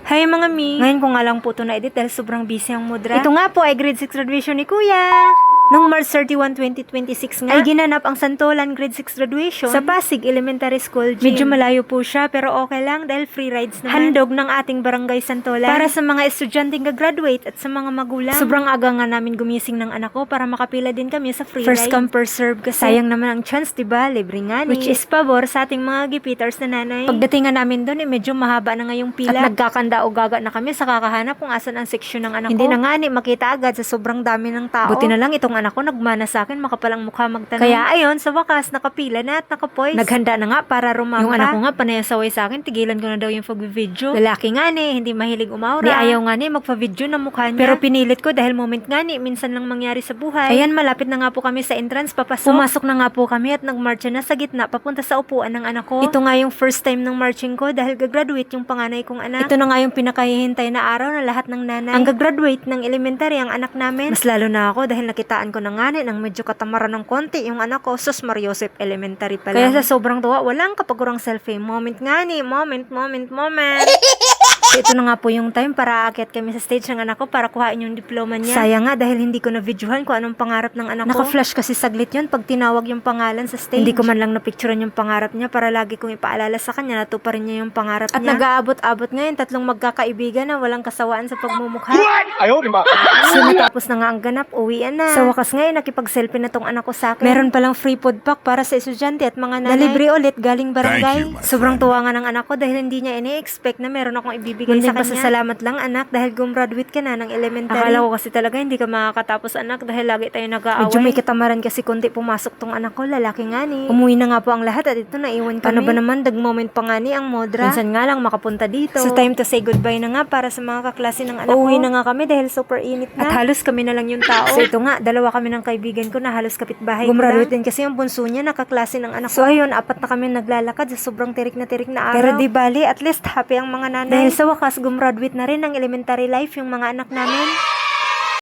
Hi mga mi! Ngayon ko nga lang po ito na-edit dahil sobrang busy ang mudra. Ito nga po ay grade 6 graduation ni Kuya! Noong March 31, 2026 nga, ay ginanap ang Santolan grade 6 graduation sa Pasig Elementary School Gym. Medyo malayo po siya pero okay lang dahil free rides naman. Handog ng ating barangay Santolan para sa mga estudyanteng gagraduate at sa mga magulang. Sobrang aga nga namin gumising ng anak ko para makapila din kami sa free ride. First come first serve kasi sayang naman ang chance, diba? Libre nga ni. Which is pabor sa ating mga gipiters na nanay. Pagdating nga namin doon, medyo mahaba na nga yung pila. At nagkakanda o gaga na kami sa kakahanap kung asan ang seksyon ng anak ko. Hindi na nga ni makita agad sa sobrang dami ng tao. Buti na lang itong anak ko nagmana sa akin, makapalang mukha magtanong. Kaya ayun, sa wakas, nakapila na at nakapoise. Naghanda na nga para rumampa. Yung anak ko nga, panayasaway sa akin, tigilan ko na daw yung pag-video. Lalaki nga ni, hindi mahilig umaura. Di ayaw nga ni, magpa-video na mukha niya. Pero pinilit ko dahil moment nga ni, minsan lang mangyari sa buhay. Ayan, malapit na nga po kami sa entrance, papasok. Pumasok na nga po kami at nagmarcha na sa gitna, papunta sa upuan ng anak ko. Ito nga yung first time ng marching ko dahil gagraduate yung panganay kong anak. Ito na nga yung pinakahihintay na araw na lahat ng nanay. Ang gagraduate ng elementary ang anak namin. Mas lalo na ako dahil nakitaan ko na nga ni, ng medyo katamaran ng konti yung anak ko, sus Mariosep Elementary pa lang. Kaya sa sobrang tuwa, walang kapagurang selfie. Moment nga ni, moment. So, ito na nga po yung time para aakyat kami sa stage ng anak ko para kuhain yung diploma niya. Sayang nga dahil hindi ko na-videohan kung anong pangarap ng anak ko. Naka-flash kasi saglit yun pag tinawag yung pangalan sa stage. Hindi ko man lang na-picturean yung pangarap niya para lagi kong ipaalala sa kanya na tuparin niya yung pangarap niya. At nag-aabot-abot ngayon, tatlong magkakaibigan na walang kasawaan sa pagmumukha. Ayaw, di ba? So, natapos na nga ang ganap, uwian na. Sa wakas ngayon, nakipag-selfie na tong anak ko sa akin. Meron palang free food pack para sa estudyante at mga nanay. Nalibre ulit galing barangay. Thank you, my Sobrang tuwa nga ng anak ko dahil hindi niya ini-expect na meron akong ibibigay sa kanya. Pasasalamat lang anak dahil gumraduate ka na ng elementary. Akala ko kasi talaga hindi ka makakatapos anak dahil lagi tayo nag-aaway. Medyo may katamaran kasi kundi pumasok tong anak ko, lalaki nga ni. Umuwi na nga po ang lahat at ito naiwan kami. Paano ba naman, dag-moment pa nga ni ang modra. Minsan nga lang makapunta dito. So time to say goodbye na nga para sa mga kaklase ng anak ko. Uuwi na nga kami dahil super init na. At halos kami na lang yung tao. So ito nga, dalawa kami ng kaibigan ko na halos kapitbahay. Gumraduate din kasi yung bunso niya na kaklase ng anak ko. So ayun, apat na kami naglalakad sa sobrang tirik na araw. Pero di bali, at least happy ang mga nanay. Dahil sa wakas, gumraduate na rin ng elementary life yung mga anak namin.